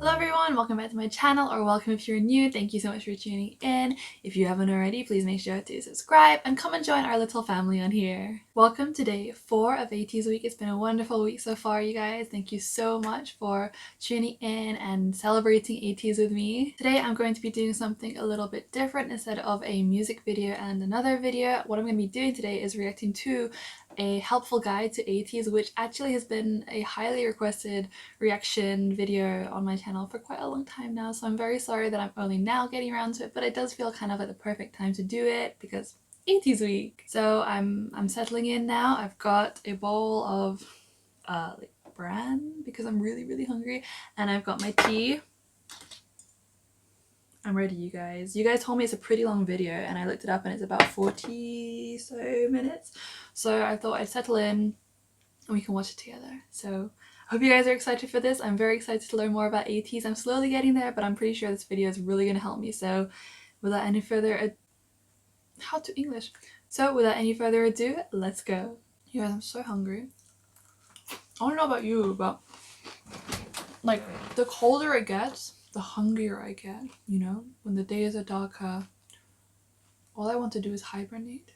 Hello everyone, welcome back to my channel, or welcome if you're new. Thank you so much for tuning in. If you haven't already, please make sure to subscribe and come and join our little family on here. Welcome to day 4 of Ateez week. It's been a wonderful week so far, you guys. Thank you so much for tuning in and celebrating Ateez with me. Today I'm going to be doing something a little bit different. Instead of a music video and another video, what I'm going to be doing today is reacting to a helpful guide to Ateez, which actually has been a highly requested reaction video on my channel for quite a long time now, so I'm very sorry that I'm only now getting around to it, but it does feel kind of like the perfect time to do it because Ateez week. So I'm settling in now. I've got a bowl of like bran because I'm really hungry, and I've got my tea. I'm ready, you guys. You guys told me it's a pretty long video and I looked it up and it's about 40 so minutes. So I thought I'd settle in and we can watch it together. So I hope you guys are excited for this. I'm very excited to learn more about Ateez. I'm slowly getting there, but I'm pretty sure this video is really going to help me. So without any further ado, without any further ado, let's go. You guys, I'm so hungry. I don't know about you, but like the colder it gets, the hungrier I get, you know? When the days are darker, all I want to do is hibernate.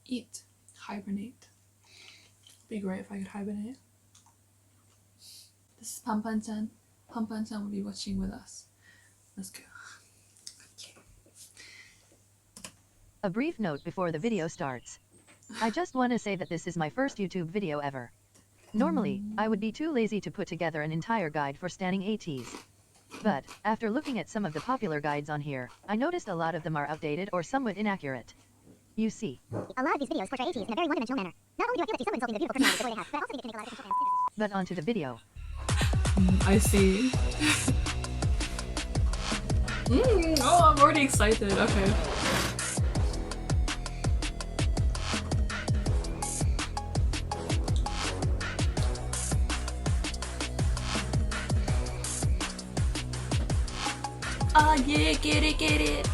Eat. Hibernate. It'd be great if I could hibernate. This is Pampan-chan. Pampan-chan will be watching with us. Let's go. Okay. A brief note before the video starts. I just want to say that this is my first YouTube video ever. Normally, I would be too lazy to put together an entire guide for standing Ateez. But, after looking at some of the popular guides on here, I noticed a lot of them are outdated or somewhat inaccurate. You see, a lot of these videos portray Ateez in a very one-dimensional manner. Not only do I feel that these someone insulting the beautiful personality the way they have, but I also think it can make a lot of different fans. But onto the video. I see. Oh, I'm already excited. Okay. Oh yeah, get it.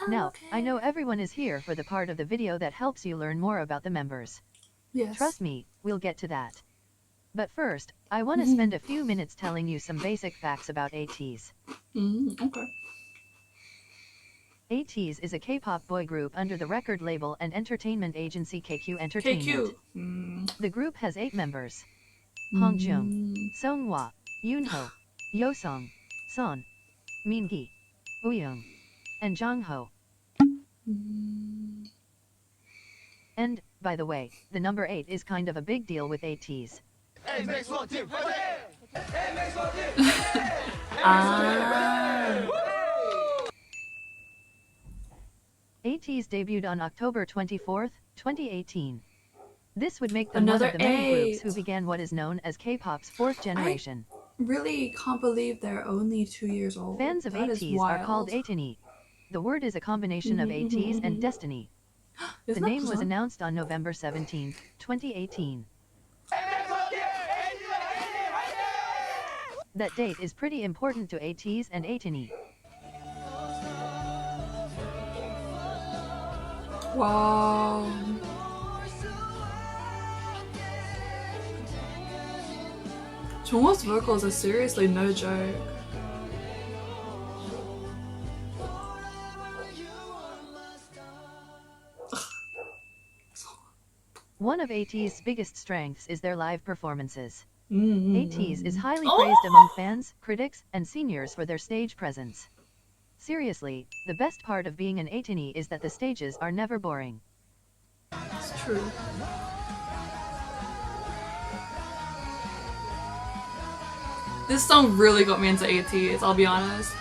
Now, I know everyone is here for the part of the video that helps you learn more about the members. Yes. Trust me, we'll get to that. But first, I want to spend a few minutes telling you some basic facts about Ateez. Okay. Ateez is a K-pop boy group under the record label and entertainment agency KQ Entertainment. The group has 8 members. Hongjoong, Seonghwa, Yunho, Yeosang, Son, Mingi, Wooyoung, and Jongho. And, by the way, the number 8 is kind of a big deal with Ateez. Ateez debuted on October 24, 2018. This would make them one of the many groups who began what is known as K-pop's 4th generation. I really can't believe they're only 2 years old. Fans of Ateez are called Ateez. The word is a combination of Ateez and destiny. The name was announced on November 17, 2018. That date is pretty important to Ateez and Ateez. Wow. Jongho's vocals are seriously no joke. One of Ateez's biggest strengths is their live performances. Ateez is highly praised among fans, critics, and seniors for their stage presence. Seriously, the best part of being an Ateez is that the stages are never boring. It's true. This song really got me into Ateez, I'll be honest.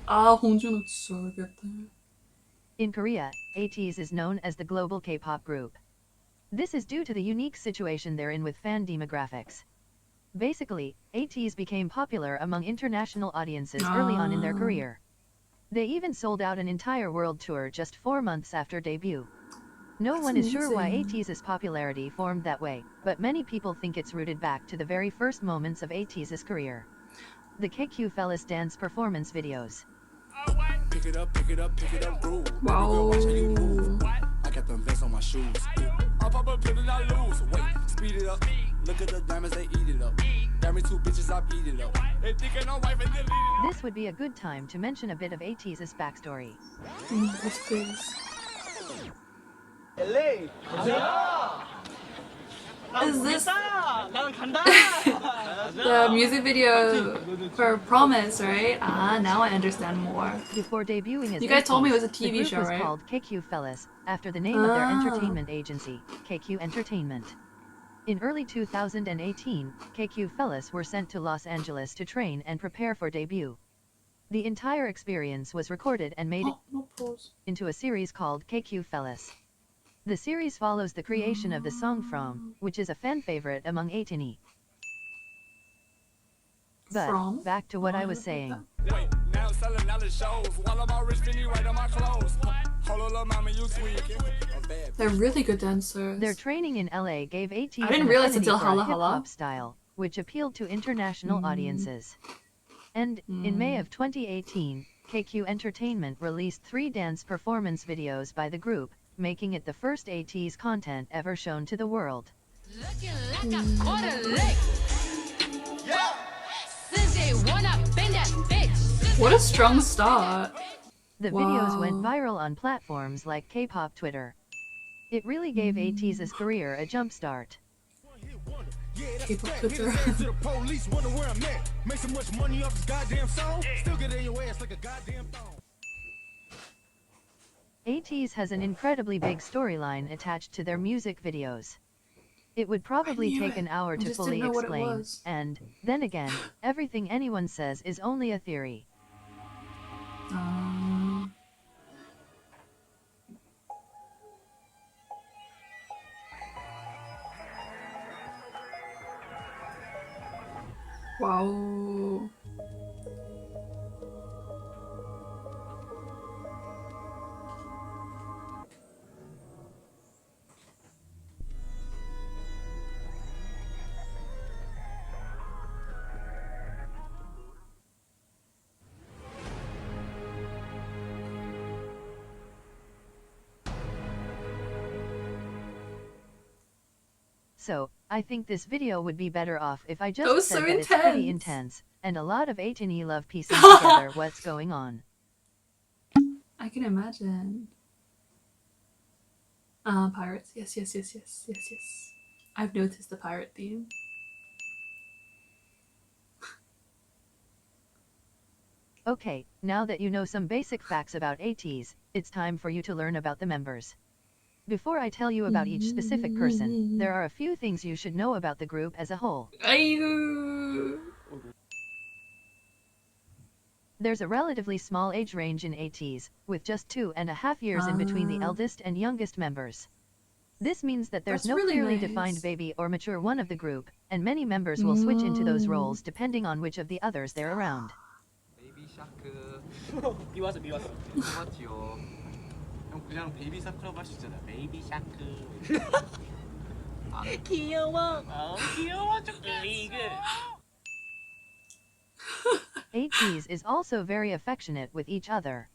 Hongjoong looks so good there. In Korea, Ateez is known as the global K-pop group. This is due to the unique situation they're in with fan demographics. Basically, Ateez became popular among international audiences early on in their career. They even sold out an entire world tour just 4 months after debut. No one is sure why Ateez's popularity formed that way, but many people think it's rooted back to the very first moments of Ateez's career. The KQ Fellas dance performance videos. Pick it up, groove. Wow. I got them vests on my shoes. Up, put it, I lose. Wait, speed it up. Look at the diamonds, they eat it up. Got me 2 bitches, I beat it up. They thinking I'm wife and delete it. This would be a good time to mention a bit of Ateez's backstory. Yes, please. Is this the music video for Promise, right? Ah, now I understand more. Before debuting as You guys told me it was a the TV group show, was right? called KQ Fellas, after the name of their Ah. entertainment agency, KQ Entertainment. In early 2018, KQ Fellas were sent to Los Angeles to train and prepare for debut. The entire experience was recorded and made Oh, no pause. into a series called KQ Fellas. The series follows the creation of the song From, which is a fan favorite among Ateez. But, From? back to what Oh, I was heard saying. that. Wait, now I'm selling all the shows. While I'm all rich, Mingi right on my clothes. Hold on, little mama, you tweaking. I'm bad. They're really good dancers. Their training in LA gave Ateez I didn't an realize affinity until for Hala a Hala. hip-hop style, which appealed to international audiences. And, in May of 2018, KQ Entertainment released 3 dance performance videos by the group, making it the first Ateez content ever shown to the world. Looking like a quarter lick. Since they wanna bend that bitch. What a strong start. The videos went Wow. viral on platforms like K-pop Twitter. It really gave Ateez's career a jump start. K-pop Twitter. To the police, wonder where I'm at. Make so much money off this goddamn song. Still get in your ass like a goddamn thong. Ateez has an incredibly big storyline attached to their music videos. It would probably knew take it. an hour I to just fully didn't know what it explain, was. and, then again, everything anyone says is only a theory. Wow. So, I think this video would be better off if I just That was said so that it's pretty intense. intense, and a lot of Ateez love piecing together what's going on. I can imagine. Pirates. Yes. I've noticed the pirate theme. Okay, now that you know some basic facts about Ateez, it's time for you to learn about the members. Before I tell you about each specific person, there are a few things you should know about the group as a whole. Ayu. There's a relatively small age range in Ateez, with just 2.5 years in between the eldest and youngest members. This means that there's That's no really clearly nice. defined baby or mature one of the group, and many members will switch into those roles depending on which of the others they're around. 베이비 샤크 미웠어. 맞지요. 형 그냥 베이비 샤크라고 할 수 있잖아. 베이비 샤크. 귀여워. 귀여워 죽겠어. Ateez is also very affectionate with each other.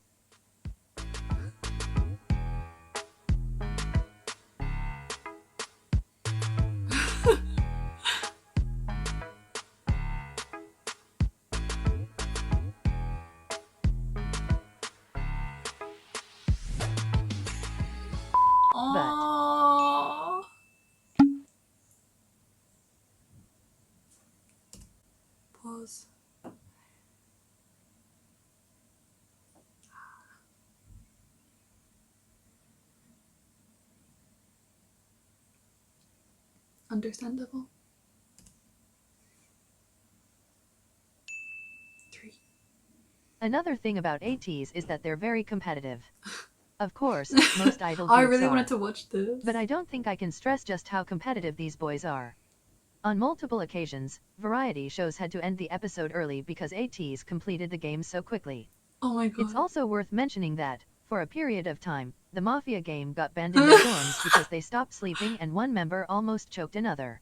Aww. Pause. Understandable. 3. Another thing about Ateez is that they're very competitive. Of course, most idol groups I really are, wanted to watch this. but I don't think I can stress just how competitive these boys are. On multiple occasions, variety shows had to end the episode early because Ateez completed the game so quickly. Oh my god. It's also worth mentioning that, for a period of time, the Mafia game got banned in their dorms because they stopped sleeping and one member almost choked another.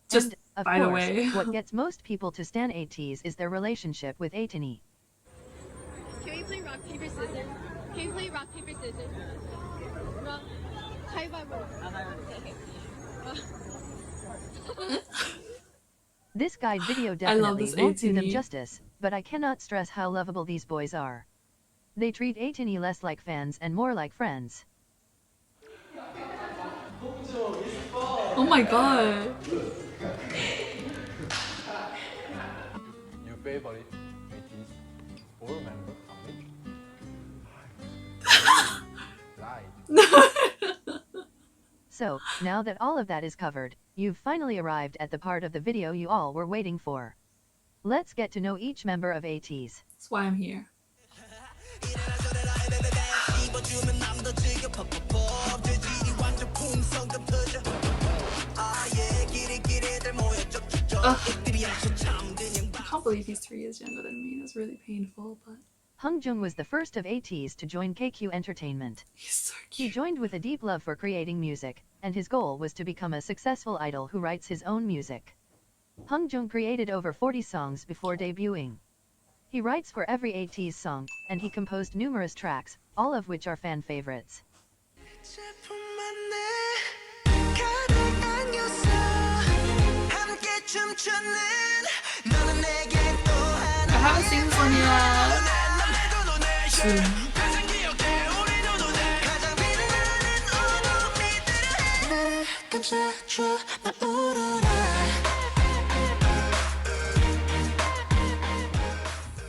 Just and, of by the course, way. what gets most people to stan Ateez is their relationship with Ateez. paper, scissors. Can you play rock, paper, scissors? Rock, 가위바위보. Okay. This guide video I love definitely this won't do them Ateez. justice, but I cannot stress how lovable these boys are. They treat Ateez less like fans and more like friends. Oh my god. Your favorite Ateez or member right. So, now that all of that is covered, you've finally arrived at the part of the video you all were waiting for. Let's get to know each member of Ateez. That's why I'm here. I can't believe he's 3 years younger than me. That's really painful, but Hongjoong was the first of Ateez to join KQ Entertainment. he's so He cute. joined with a deep love for creating music, and his goal was to become a successful idol who writes his own music. Hongjoong created over 40 songs before debuting. He writes for every Ateez song, and he composed numerous tracks, all of which are fan favorites. I haven't seen this one yet. Soon.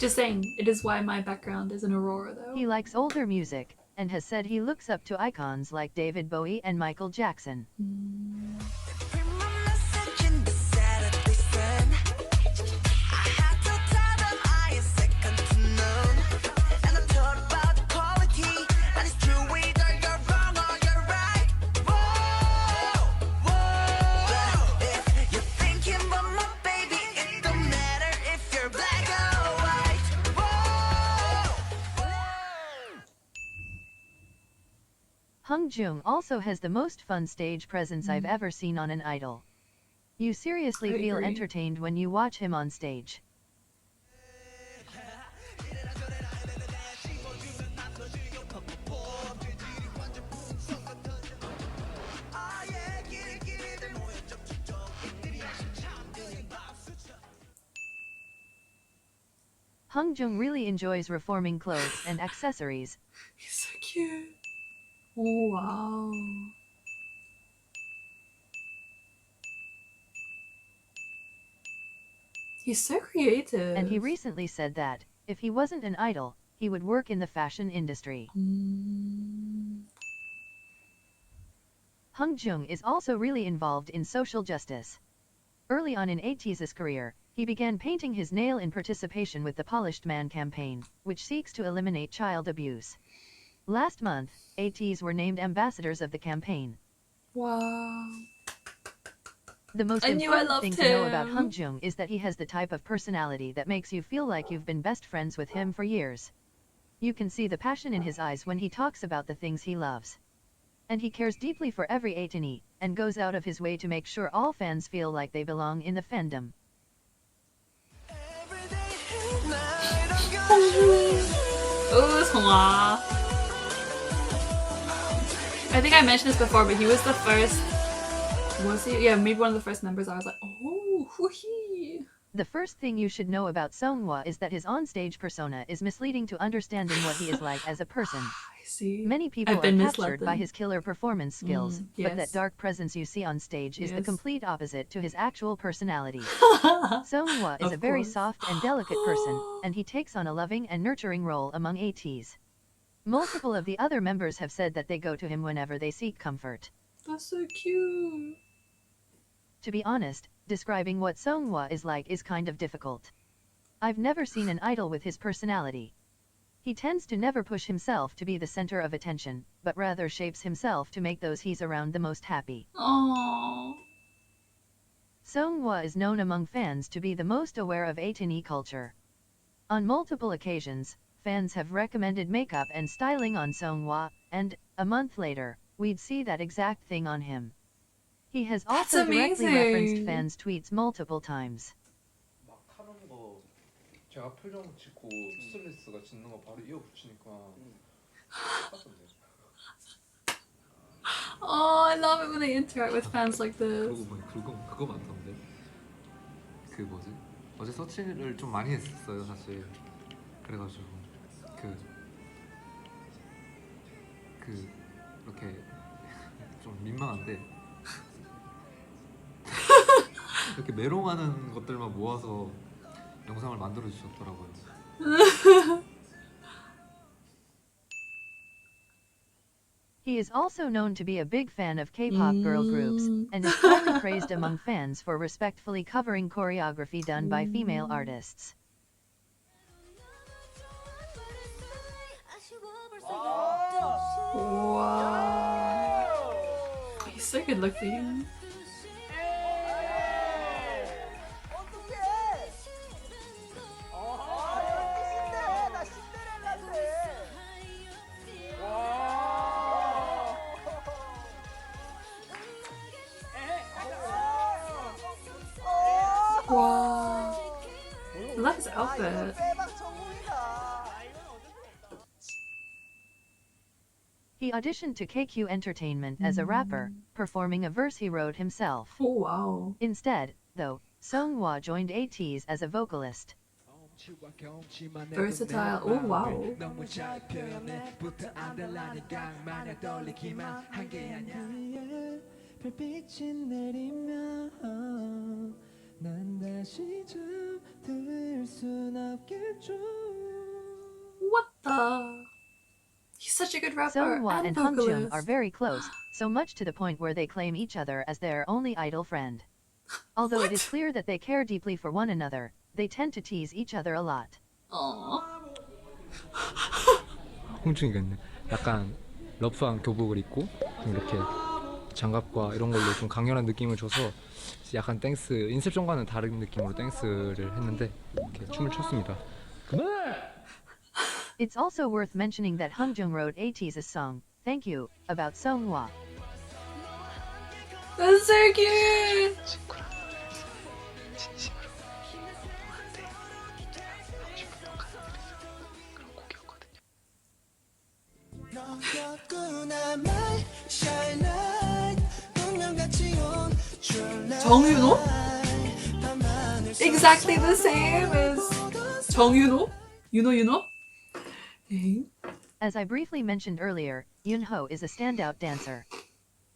Just saying, it is why my background is an Aurora though. He likes older music, and has said he looks up to icons like David Bowie and Michael Jackson. Hongjoong also has the most fun stage presence I've ever seen on an idol. You seriously I feel agree. entertained when you watch him on stage. Hongjoong really enjoys reforming clothes and accessories. He's so cute. Oh wow. He's so creative. And he recently said that, if he wasn't an idol, he would work in the fashion industry. Hongjoong is also really involved in social justice. Early on in Ateez's career, he began painting his nail in participation with the Polished Man campaign, which seeks to eliminate child abuse. Last month, Ateez were named ambassadors of the campaign. Wow. The most I knew I important loved thing to know about him. Hongjoong is that he has the type of personality that makes you feel like you've been best friends with him for years. You can see the passion in his eyes when he talks about the things he loves. And he cares deeply for every Ateez, and goes out of his way to make sure all fans feel like they belong in the fandom. Oh, Seonghwa. I think I mentioned this before, but he was the first. Was he? Yeah, maybe one of the first members. I was like, oh, hoo-hee. The first thing you should know about Seonghwa is that his onstage persona is misleading to understanding what he is like as a person. I see. Many people I've are been captured misled by then. his killer performance skills, but yes. that dark presence you see on stage is the Yes. complete opposite to his actual personality. Seonghwa is Of a very course. soft and delicate person, and he takes on a loving and nurturing role among Ateez. Multiple of the other members have said that they go to him whenever they seek comfort. That's so cute. To be honest, describing what Seonghwa is like is kind of difficult. I've never seen an idol with his personality. He tends to never push himself to be the center of attention, but rather shapes himself to make those he's around the most happy. Aww. Seonghwa is known among fans to be the most aware of Ateez culture. On multiple occasions, fans have recommended makeup and styling on Seonghwa, and, a month later, we'd see that exact thing on him. He has also directly referenced amazing. fans' tweets multiple times. 막 하는 거 제가 표정 짓고 스트레스가 짓는 거 바로 이어 붙이니까 똑같던데. Oh, I love it when they interact with fans like this. 그러고 보니 그거 많던데. 그 뭐지? 어제 서치를 좀 많이 했었어요 사실. 그래가지고 이렇게 좀 민망한데 이렇게 메롱하는 것들만 모아서 영상을 만들어 주셨더라고요. He is also known to be a big fan of K-pop girl groups, and is highly praised among fans for respectfully covering choreography done by female artists. Wow. He's so good looking. Wow. I love his outfit. He auditioned to KQ Entertainment as a rapper, performing a verse he wrote himself. Oh wow. Instead, though, Seonghwa joined Ateez as a vocalist. Versatile. Oh wow. What the? He's such a good rapper Seonghwa and Hongjoong vocalist. are very close, so much to the point where they claim each other as their only idol friend. Although it is clear that they care deeply for one another, they tend to tease each other a lot. Aww. 홍중이가 있네. 약간 러프한 교복을 입고 좀 이렇게 장갑과 이런 걸로 좀 강렬한 느낌을 줘서 약간 댄스, 인셉션과는 다른 느낌으로 댄스를 했는데 이렇게 춤을 췄습니다. It's also worth mentioning that Hongjoong wrote Ateez's song, Thank You, about Seonghwa. That's so cute. 정윤호? Exactly the same as 정윤호? Yunho? As I briefly mentioned earlier, Yunho is a standout dancer.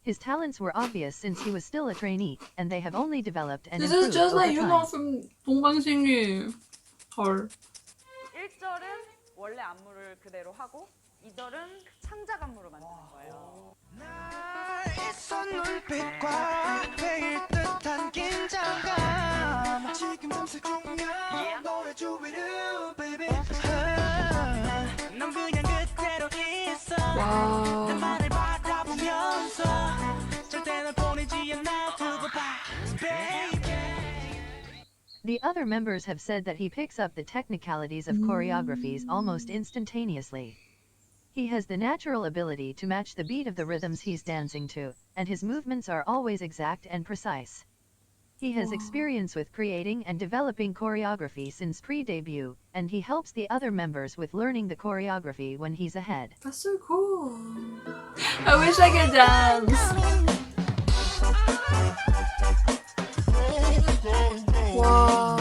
His talents were obvious since he was still a trainee, and they have only developed and This improved is just over like time. Yunho from 동방신기. 헐. 1절은 원래 안무를 그대로 하고 2절은 창작 안무로 만드는 거예요. Wow. The other members have said that he picks up the technicalities of choreographies almost instantaneously. He has the natural ability to match the beat of the rhythms he's dancing to, and his movements are always exact and precise. He has experience with creating and developing choreography since pre-debut, and he helps the other members with learning the choreography when he's ahead. That's so cool. I wish I could dance. Wow.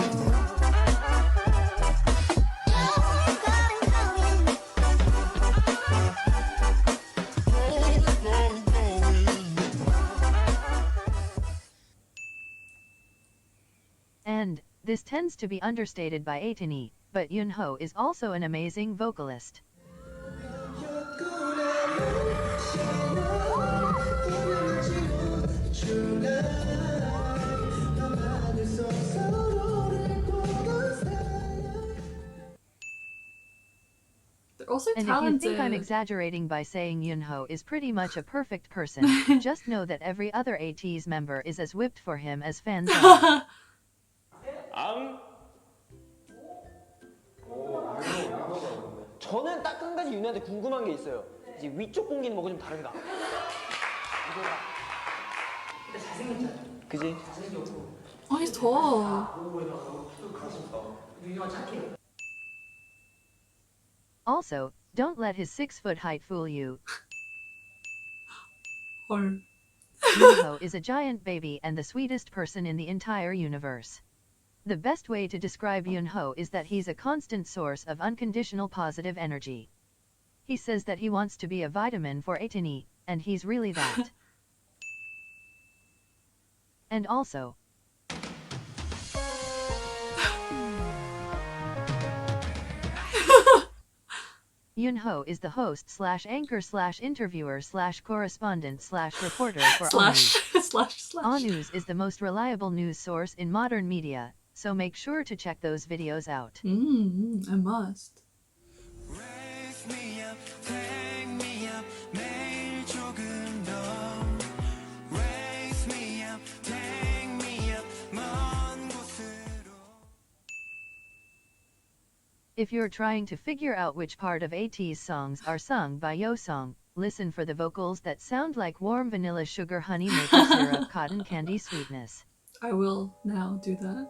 And this tends to be understated by Ateez, but Yunho is also an amazing vocalist. They're also And talented. if you think I'm exaggerating by saying Yunho is pretty much a perfect person, just know that every other Ateez member is as whipped for him as fans are. 저는 딱 한 가지 윤호한테 궁금한 게 있어요. 이제 위쪽 공기는 뭐가 좀 다른가? 이거랑. 근데 잘생겼잖아. 그지? Oh, he's tall. Also, don't let his 6-foot height fool you. Yunho is a giant baby and the sweetest person in the entire universe. The best way to describe Yunho is that he's a constant source of unconditional positive energy. He says that he wants to be a vitamin for Ateez, and he's really that. And also, Yunho is the host / anchor / interviewer / correspondent / reporter for Ateez. Ateez is the most reliable news source in modern media, so make sure to check those videos out. I must. If you're trying to figure out which part of Ateez songs are sung by Yeosang, listen for the vocals that sound like warm vanilla sugar honey maple syrup cotton candy sweetness. I will now do that.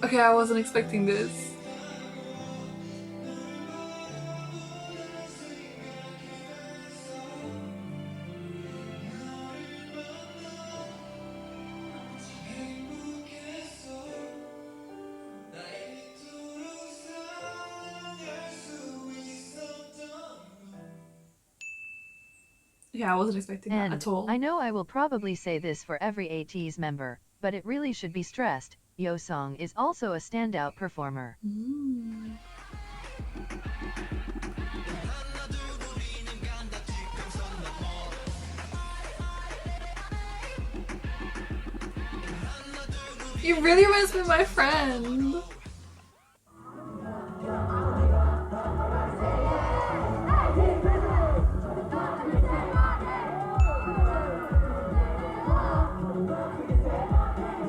Okay, I wasn't expecting this. Yeah, I wasn't expecting that at all. I know I will probably say this for every Ateez member, but it really should be stressed, Yeosang is also a standout performer. He really reminds me of my friend.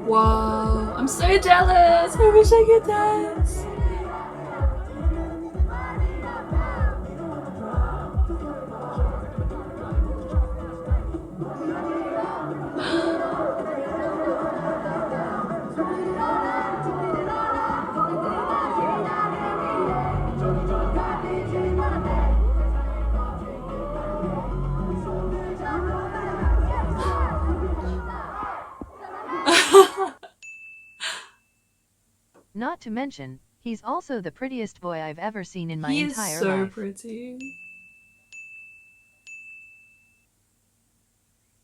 Wow, I'm so jealous. I wish I could dance. Not to mention, he's also the prettiest boy I've ever seen in my entire life. He's so pretty.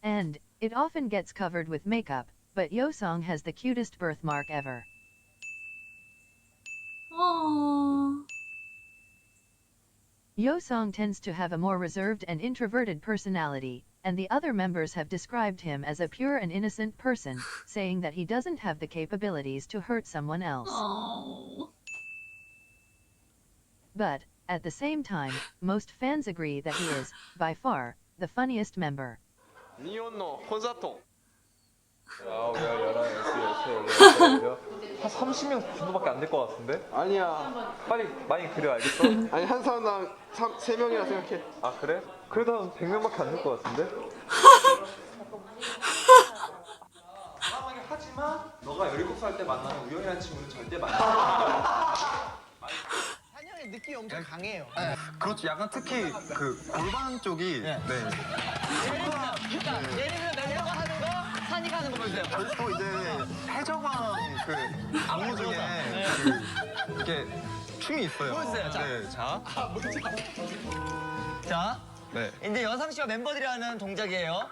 And it often gets covered with makeup, but Yeosang has the cutest birthmark ever. Aww. Yeosang tends to have a more reserved and introverted personality, and the other members have described him as a pure and innocent person, saying that he doesn't have the capabilities to hurt someone else. Aww. But, at the same time, most fans agree that he is, by far, the funniest member. 한 30명 정도밖에 안 될 것 같은데? 아니야. 빨리 많이 그려 알겠어? 아니 한 사람당 3명이라 생각해. 아 그래? 그래도 한 100명밖에 안 될 것 같은데? 과감하게 하지만 너가 17살 때 만나는 우영이라는 친구는 절대 만나지 마. 한영의 느낌이 엄청 강해요. 네. 그렇죠. 약간 특히 그 골반 쪽이 네. 예를 들면 멤버가 하는 거, 산이 가는 거 보세요. 또 이제 해적왕 그 안무 중에 그 이렇게 춤이 있어요. 보여주세요. 자. 네, 자. 자, 네. 이제 여상 씨와 멤버들이 하는 동작이에요.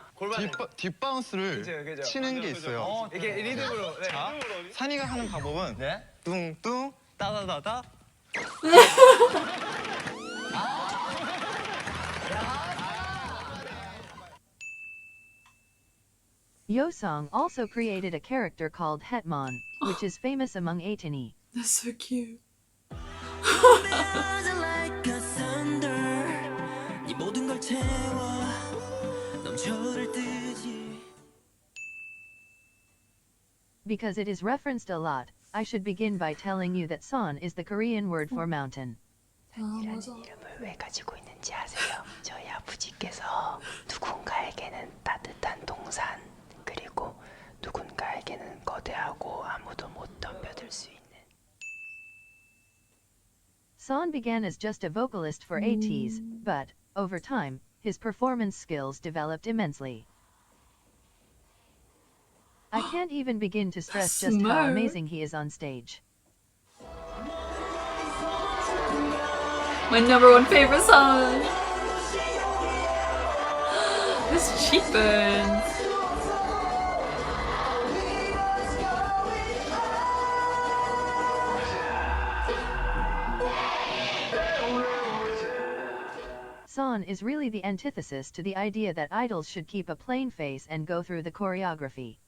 뒷바운스를 그죠. 치는 게 있어요. 이게 리듬으로. 네. 자, 산이가 하는 방법은 네. 뚱뚱 따다다다. Yeosang also created a character called Hetman, which is famous among Ateez. That's so cute. Because it is referenced a lot, I should begin by telling you that Son is the Korean word for mountain. 맞아. 이름을 왜 가지고 있는지 뭔지 아세요? 저희 아버지께서 누군가에게는 따뜻한 동산, 그리고 누군가에게는 거대하고 아무도 못 덤벼들 수 있는. Son began as just a vocalist for Ateez, but, over time, his performance skills developed immensely. I can't even begin to stress just how amazing he is on stage. My #1 favorite song! His cheekbones! Son is really the antithesis to the idea that idols should keep a plain face and go through the choreography.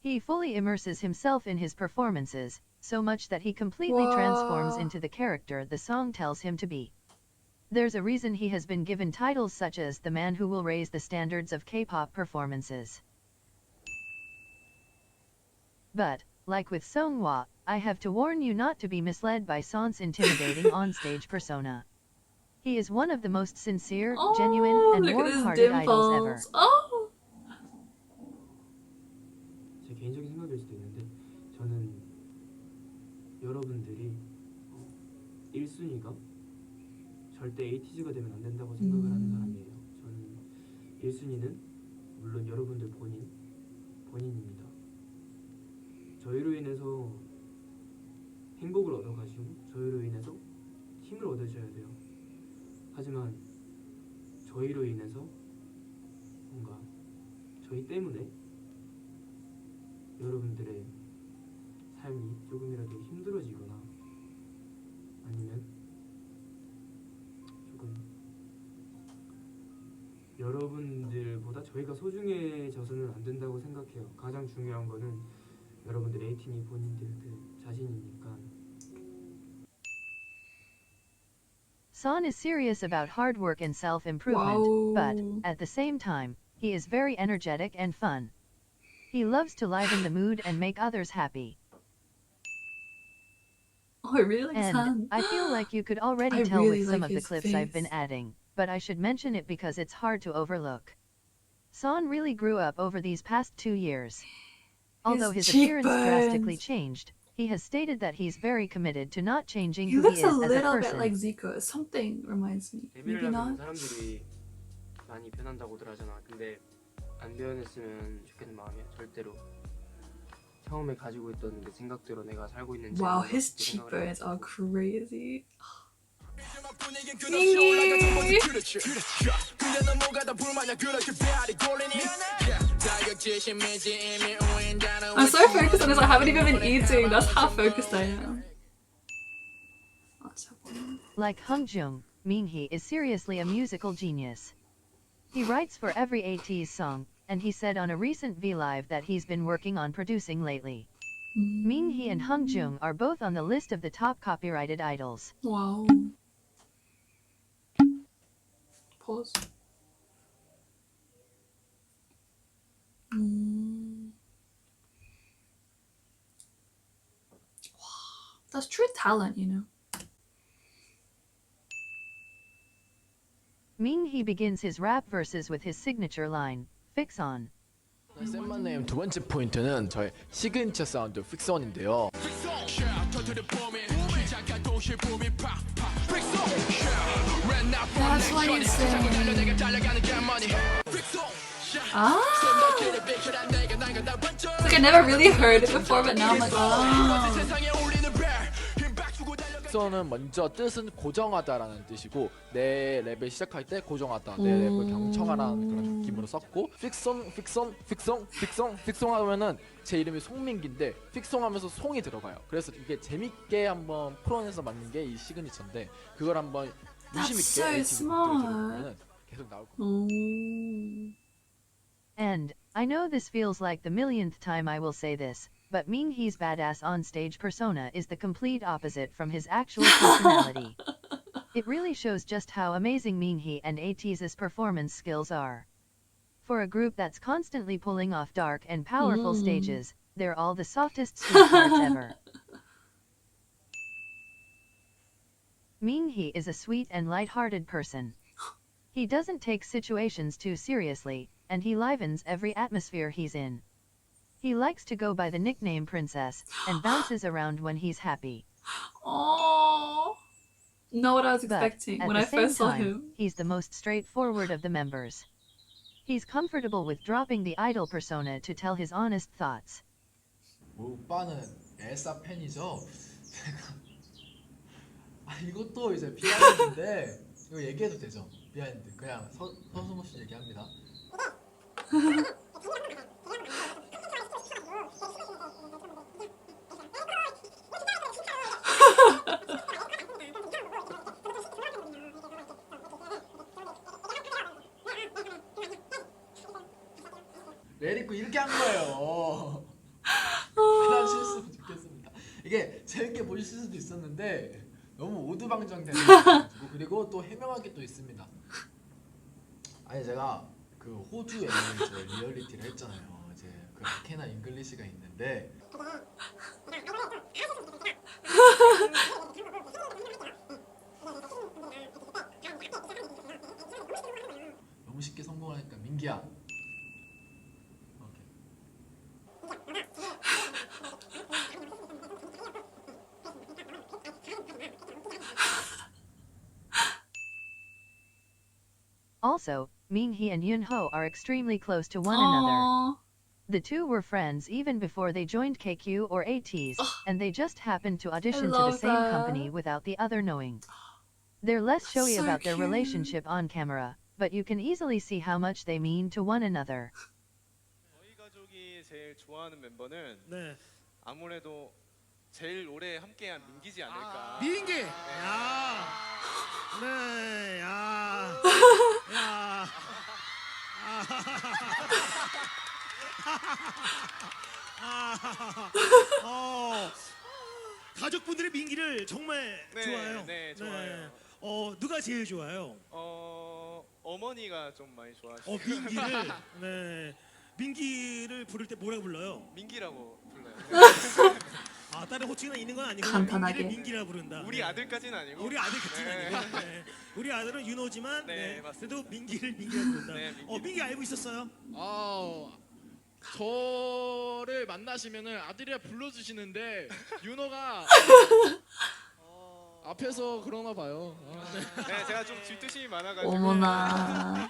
He fully immerses himself in his performances, so much that he completely transforms into the character the song tells him to be. There's a reason he has been given titles such as the man who will raise the standards of K-pop performances. But, like with Seonghwa, I have to warn you not to be misled by Son's intimidating onstage persona. He is one of the most sincere, genuine, and warm-hearted idols ever. 제 개인적인 생각일 수도 있는데 저는 여러분들이 1순위가 절대 에이티즈가 되면 안 된다고 생각을 하는 사람이에요. 저는 1순위는 물론 여러분들 본인입니다. 저희로 인해서 행복을 얻어가시고 저희로 인해서 힘을 얻으셔야 돼요. 하지만 저희로 인해서 뭔가 저희 때문에 여러분들의 삶이 조금이라도 힘들어지거나 아니면 조금 여러분들보다 저희가 소중해져서는 안 된다고 생각해요. 가장 중요한 거는 여러분들 에이틴이 본인들 자신이니까. Son is serious about hard work and self-improvement, but, at the same time, he is very energetic and fun. He loves to liven the mood and make others happy. Oh, I really like and Son. I feel like you could already tell with some of the clips I've been adding, but I should mention it because it's hard to overlook. Son really grew up over these past 2 years. Although his appearance drastically changed, he has stated that he's very committed to not changing who he is as a person. He looks a little bit like Zico. Something reminds me. Maybe not? 사람들이 많이 변한다고들 하잖아. 근데 안 변했으면 좋겠는 마음이야. 절대로. 처음에 가지고 있던 그 생각대로 내가 살고 있는. Wow, his cheekbones are crazy. I'm so focused on this, I haven't even been eating. That's how focused I am. Like Hongjoong, Mingi is seriously a musical genius. He writes for every Ateez song, and he said on a recent V-Live that he's been working on producing lately. Mingi and Hongjoong are both on the list of the top copyrighted idols. Wow. Pause. That's true talent, you know. Mingi begins his rap verses with his signature line, "Fix on." 쌤만네임 두 번째 포인트는 저의 시그니처 사운드 픽선인데요. That's what he's saying. Ah! It's like I never really heard it before, but now I'm like, oh. 픽선은 먼저 뜻은 고정하다라는 뜻이고 내 랩을 시작할 때 고정하다, 내 랩을 경청하라는 그런 느낌으로 썼고 픽송 하면은 제 이름이 송민기인데 픽송 하면서 송이 들어가요. 그래서 이게 재밌게 한번 풀어내서 만든 게 이 시그니처인데 그걸 한번 유심있게 so smart. 계속 나올 거예요. And, I know this feels like the millionth time I will say this, but Mingi's badass on-stage persona is the complete opposite from his actual personality. It really shows just how amazing Mingi and Ateez's performance skills are. For a group that's constantly pulling off dark and powerful stages, they're all the softest sweethearts ever. Mingi is a sweet and light-hearted person. He doesn't take situations too seriously, and he livens every atmosphere he's in. He likes to go by the nickname Princess, and bounces around when he's happy. Oh, not what I was But, expecting at when the I same first saw time, him. he's the most straightforward of the members. He's comfortable with dropping the idol persona to tell his honest thoughts. 오빠는 엘사 팬이죠? 이것도 이제 비하인드인데 이거 얘기해도 되죠? 비하인드 그냥 서슴없이 얘기합니다. 레디코 이렇게 한 거예요. 그런 실수는 좋겠습니다. 이게 재밌게 보실 수도 있었는데 너무 오두방정되는 그리고 또 해명할 게 또 있습니다. 아니 제가 그 호주에 이제 리얼리티를 했잖아요. 이제 그 아케나 잉글리시가 있는데 너무 쉽게 성공하니까 민기야. Also, Mingi and Yunho are extremely close to one another. The two were friends even before they joined KQ or Ateez, and they just happened to audition to the same company without the other knowing. They're less showy So about their cute. relationship on camera, but you can easily see how much they mean to one another. 저희 가족이 제일 좋아하는 멤버는 네. 아무래도 제일 오래 함께한 민기지 않을까. 민기. 야. 네. 야. 야. 가족분들의 민기를 정말 네, 좋아해요. 네, 좋아요. 누가 제일 좋아요? 어머니가 좀 많이 좋아하시고. 민기를. 네. 민기를 부를 때 뭐라고 불러요? 민기라고 불러요. 다른 호칭이 있는 건 아니고 간단하게. 민기라 부른다. 우리 아들까지는 아니고. 우리 아들까지는 아니고. 네. 우리 아들은 윤호지만 그래도 민기를 민기라 부른다. 네, 민기 알고 있었어요? 저를 만나시면은 아들이라 불러주시는데 윤호가 앞에서 그러나 봐요. 네, 제가 좀 질투심이 많아가지고. 어머나.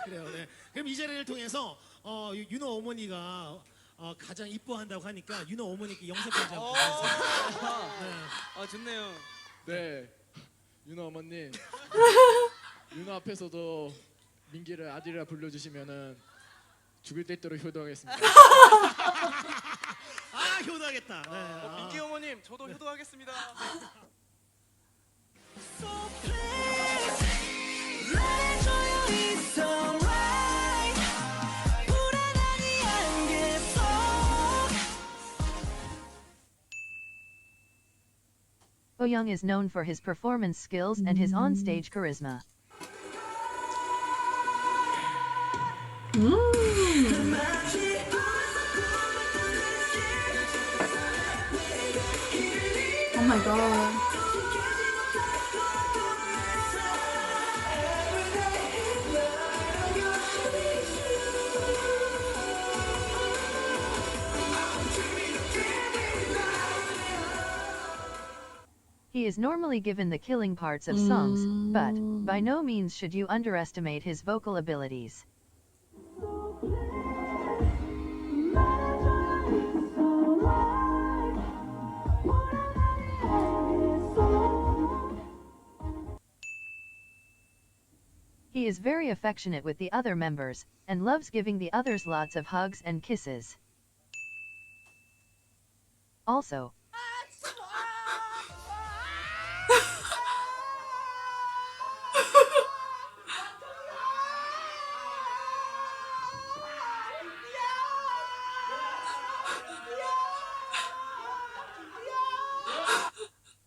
그래요. 네. 그럼 이 자리를 통해서 윤호 어머니가 가장 이뻐한다고 하니까 윤호 어머니께 영상 편지 한번 보내주세요. 좋네요. 네, 윤호 어머님, 윤호 앞에서도 민기를 아들이라 불러주시면은 죽을 때 있도록 효도하겠습니다. 효도하겠다. 네. 민기 어머님, 저도 효도하겠습니다. Wooyoung is known for his performance skills and his on-stage charisma. Oh my god. He is normally given the killing parts of songs, but by no means should you underestimate his vocal abilities. He is very affectionate with the other members, and loves giving the others lots of hugs and kisses. Also,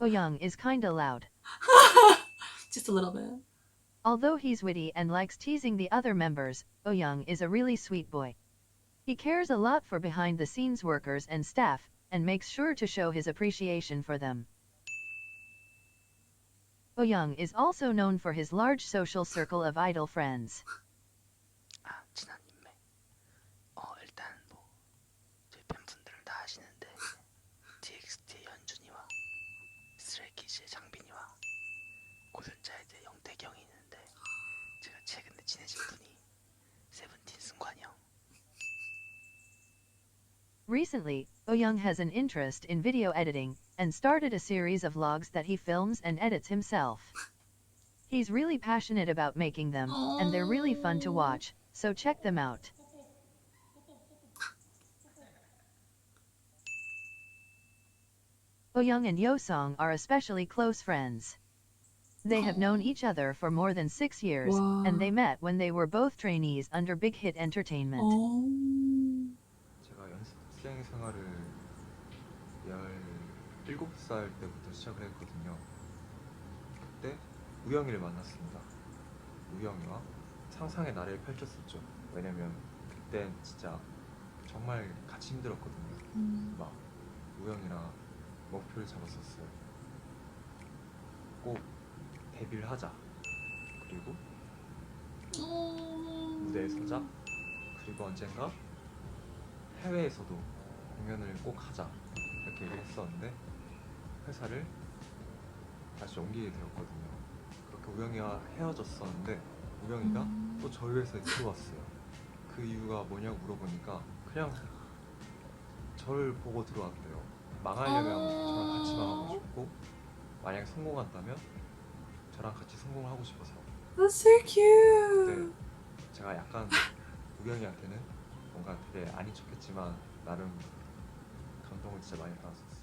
Wooyoung is kinda loud. Just a little bit. Although he's witty and likes teasing the other members, Wooyoung is a really sweet boy. He cares a lot for behind-the-scenes workers and staff, and makes sure to show his appreciation for them. Wooyoung is also known for his large social circle of idol friends. 친한 인맥. 일단 저희 팬분들은 다 아시는데 TXT의 현준이와 스트레이키즈의 장빈이와 고전자애들의 영태경이 있는데 제가 최근에 친해진 분이 세븐틴 승관이 형. Recently, Wooyoung has an interest in video editing, and started a series of vlogs that he films and edits himself. He's really passionate about making them, and they're really fun to watch, so check them out. Wooyoung and Yeosang are especially close friends. They have known each other for more than 6 years, and they met when they were both trainees under Big Hit Entertainment. 제가 연습생 생활을 17살 때부터 시작을 했거든요. 그때 우영이를 만났습니다. 우영이와 상상의 나래를 펼쳤었죠. 왜냐면 그땐 진짜 정말 같이 힘들었거든요. 막 우영이랑 목표를 잡았었어요. 꼭 데뷔를 하자. 그리고 무대에 서자. 그리고 언젠가 해외에서도 공연을 꼭 하자. 이렇게 얘기를 했었는데 회사를 다시 옮기게 되었거든요. 그렇게 우영이와 헤어졌었는데 우영이가 또 저희 회사에 들어왔어요. 그 이유가 뭐냐고 물어보니까 그냥 저를 보고 들어왔대요. 망하려면 저랑 같이 망하고 싶고 만약에 성공한다면 저랑 같이 성공을 하고 싶어서. That's so cute. 네, 제가 약간 우영이한테는 뭔가 되게 아닌 척했지만 나름 감동을 진짜 많이 받았었어요.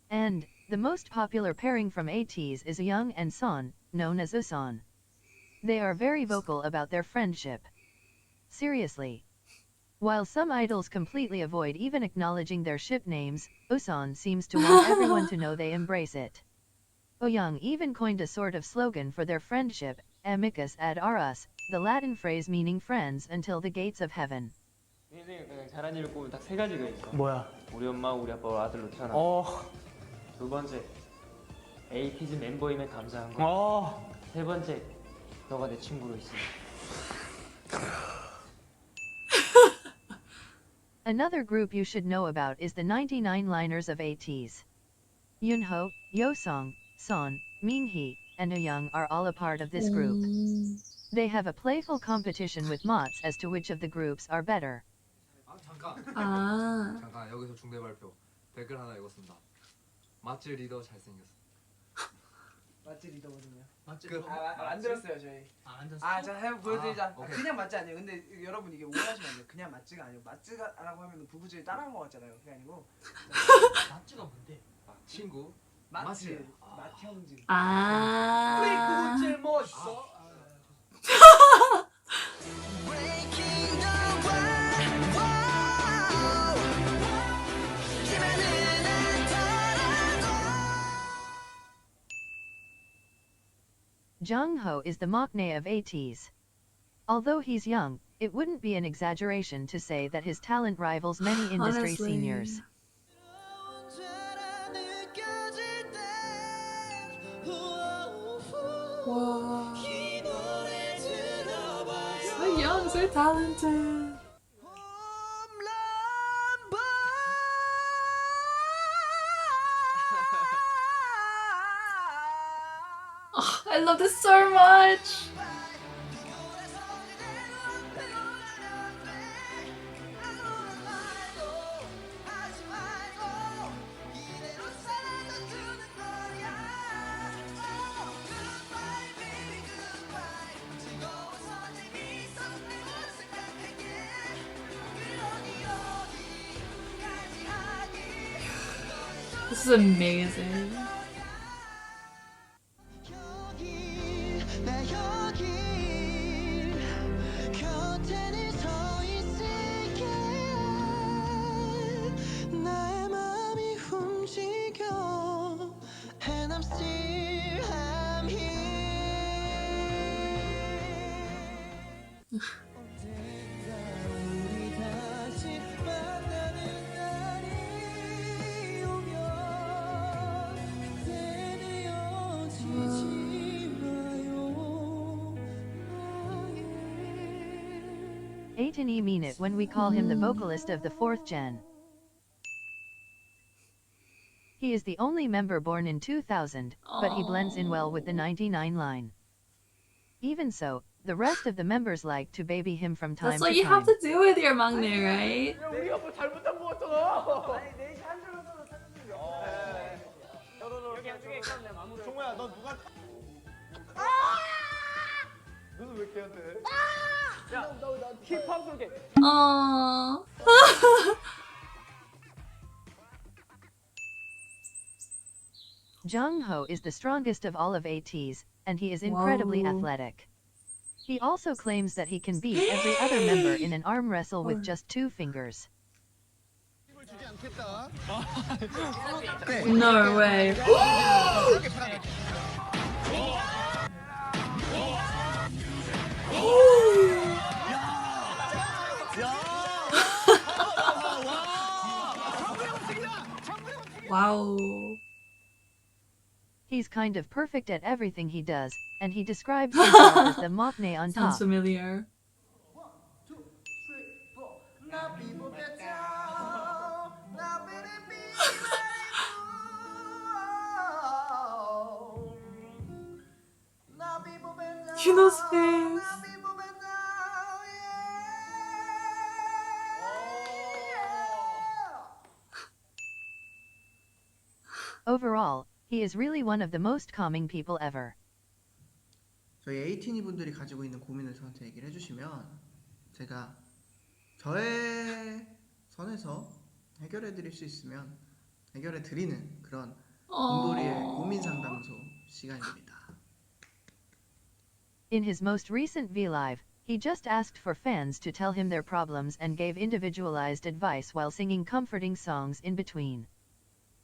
And the most popular pairing from Ateez is Wooyoung and Son, known as Uson. They are very vocal about their friendship. Seriously. While some idols completely avoid even acknowledging their ship names, Uson seems to want everyone to know they embrace it. Wooyoung even coined a sort of slogan for their friendship, amicus ad auras, the Latin phrase meaning friends until the gates of heaven. 인생에 잘한 일을 꼽으면 딱 3가지가 있어. 뭐야? 우리 엄마, 우리 아빠 아들로 태어나. 두 번째, 에이티즈 멤버임에 감사한 거. 세 번째, 너가 내 친구로 있으니. Another group you should know about is the 99liners of Ateez. Yunho, Yeosang, Son, Mingi, and Wooyoung are all a part of this group. They have a playful competition with mots as to which of the groups are better. 잠깐 여기서 중대 발표. 댓글 하나 읽었습니다. 맛집 리더 잘생겼어. 맛집 리더거든요. 안 들었어요 저희. 안 들었어요? 자 한번 보여드리자. 오케이. 그냥 맛집 아니에요. 근데 여러분 이게 오해하시면 안 돼요. 그냥 맛집가 아니고 맛집이라고 하면 부부들이 따라한 거 같잖아요. 그게 아니고 맛집가 뭔데? 친구. 맛집, 맛형집. 아. 우리 그곳 멋있어. Jongho is the maknae of Ateez. Although he's young, it wouldn't be an exaggeration to say that his talent rivals many industry Honestly. seniors. Wow. So young, so talented. Oh, I love this so much. This is amazing. Ateez mean it when we call him the vocalist of the 4th gen. He is the only member born in 2000, but he blends in well with the 99 line. Even so, the rest of the members like to baby him from time That's to what time. you have to do with your 막내, right? 우리가 뭐 잘못한 거 같잖아. 아니 넷이 한 줄로 서로 살려주려. 여기 안쪽에 그럼 내가 마무리. 종호야 너 누가 너는 왜 걔한테 야, 힙합 소개. Aww. Jongho is the strongest of all of Ateez, and he is incredibly Whoa. athletic. He also claims that he can beat every other member in an arm wrestle with just 2 fingers. No way. Wow. He's kind of perfect at everything he does, and he describes himself as the maknae on top. Sounds familiar. Yunho's face. Overall, he is really one of the most calming people ever. 저희 에이티니 분들이 가지고 있는 고민을 저한테 얘기를 해주시면 제가 저의 선에서 해결해 드릴 수 있으면 해결해 드리는 그런 공돌이의 고민 상담소 시간입니다. In his most recent V-Live, he just asked for fans to tell him their problems and gave individualized advice while singing comforting songs in between.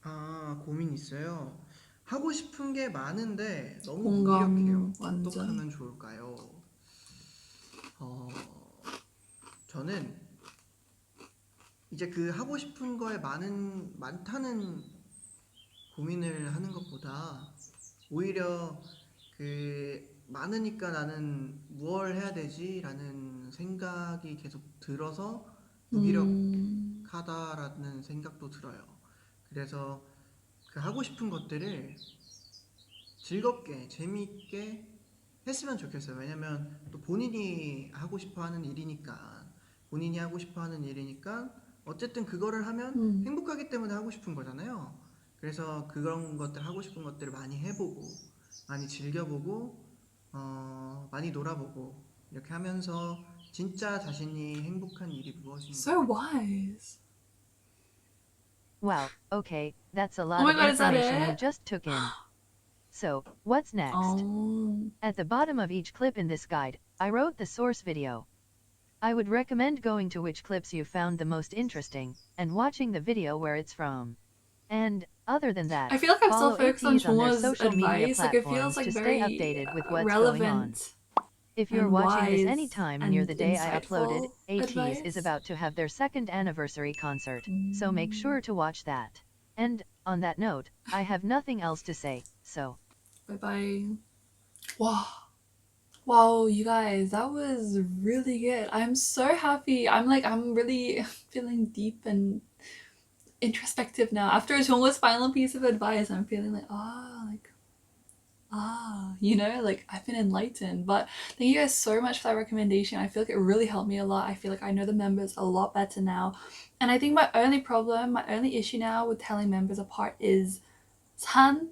아, 고민 있어요. 하고 싶은 게 많은데 너무 공감, 무기력해요. 완전. 어떻게 하면 좋을까요? 저는 이제 그 하고 싶은 거에 많다는 고민을 하는 것보다 오히려 그 많으니까 나는 뭘 해야 되지? 라는 생각이 계속 들어서 무기력하다라는 생각도 들어요. 그래서 그 하고 싶은 것들을 즐겁게 재미있게 했으면 좋겠어요. 왜냐면 또 본인이 하고 싶어 하는 일이니까 어쨌든 그거를 하면 행복하기 때문에 하고 싶은 거잖아요. 그래서 그런 것들 하고 싶은 것들을 많이 해보고 많이 즐겨보고 많이 놀아보고 이렇게 하면서 진짜 자신이 행복한 일이 무엇인가. So wise. Wow, okay, that's a lot Oh my of God, is that information it? you just took in. So, what's next? At the bottom of each clip in this guide, I wrote the source video. I would recommend going to which clips you found the most interesting, and watching the video where it's from. And, other than that, I feel like I'm still follow focused on Ateez on their Jongho's social media advice. Like it platforms feels like to very stay updated with what's relevant. going on. If you're and watching this wise anytime and near the day I uploaded, insightful Ateez is advice. about to have their 2nd anniversary concert, so make sure to watch that. And, on that note, I have nothing else to say, so. Bye-bye. Wow. Wow, you guys, that was really good. I'm so happy. I'm really feeling deep and introspective now. After Jongho's final piece of advice, I'm feeling like, you know, like I've been enlightened. But thank you guys so much for that recommendation. I feel like it really helped me a lot. I feel like I know the members a lot better now. And I think my only issue now with telling members apart is San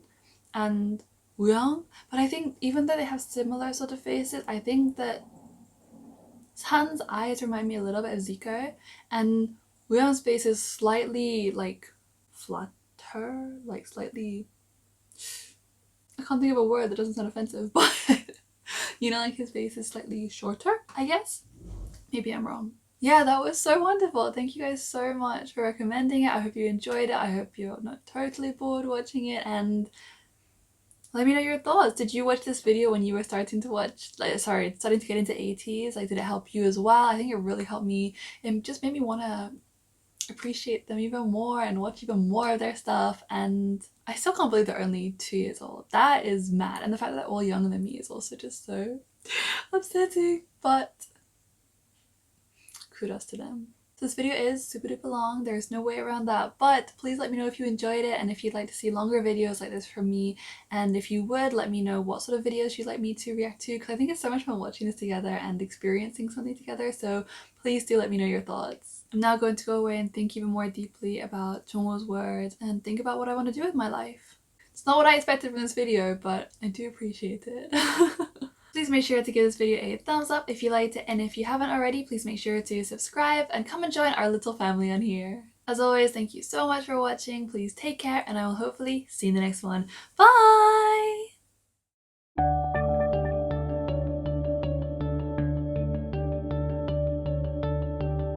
and Wooyoung. But I think even though they have similar sort of faces, I think that San's eyes remind me a little bit of Zico, and Wooyoung's face is slightly like flatter, like slightly, I can't think of a word that doesn't sound offensive, but you know, like his face is slightly shorter, I guess. Maybe I'm wrong. Yeah, that was so wonderful. Thank you guys so much for recommending it. I hope you enjoyed it. I hope you're not totally bored watching it, and let me know your thoughts. Did you watch this video when you were starting to get into Ateez? Like, did it help you as well? I think it really helped me. It just made me want to appreciate them even more and watch even more of their stuff. And I still can't believe they're only 2 years old. That is mad. And the fact that they're all younger than me is also just so upsetting. But kudos to them. So this video is super duper long, there's no way around that, but please let me know if you enjoyed it and if you'd like to see longer videos like this from me, and if you would, let me know what sort of videos you'd like me to react to, because I think it's so much fun watching this together and experiencing something together, so please do let me know your thoughts. I'm now going to go away and think even more deeply about Jongho's words and think about what I want to do with my life. It's not what I expected from this video, but I do appreciate it. Please make sure to give this video a thumbs up if you liked it, and if you haven't already, please make sure to subscribe and come and join our little family on here. As always, thank you so much for watching, please take care, and I will hopefully see you in the next one. Bye!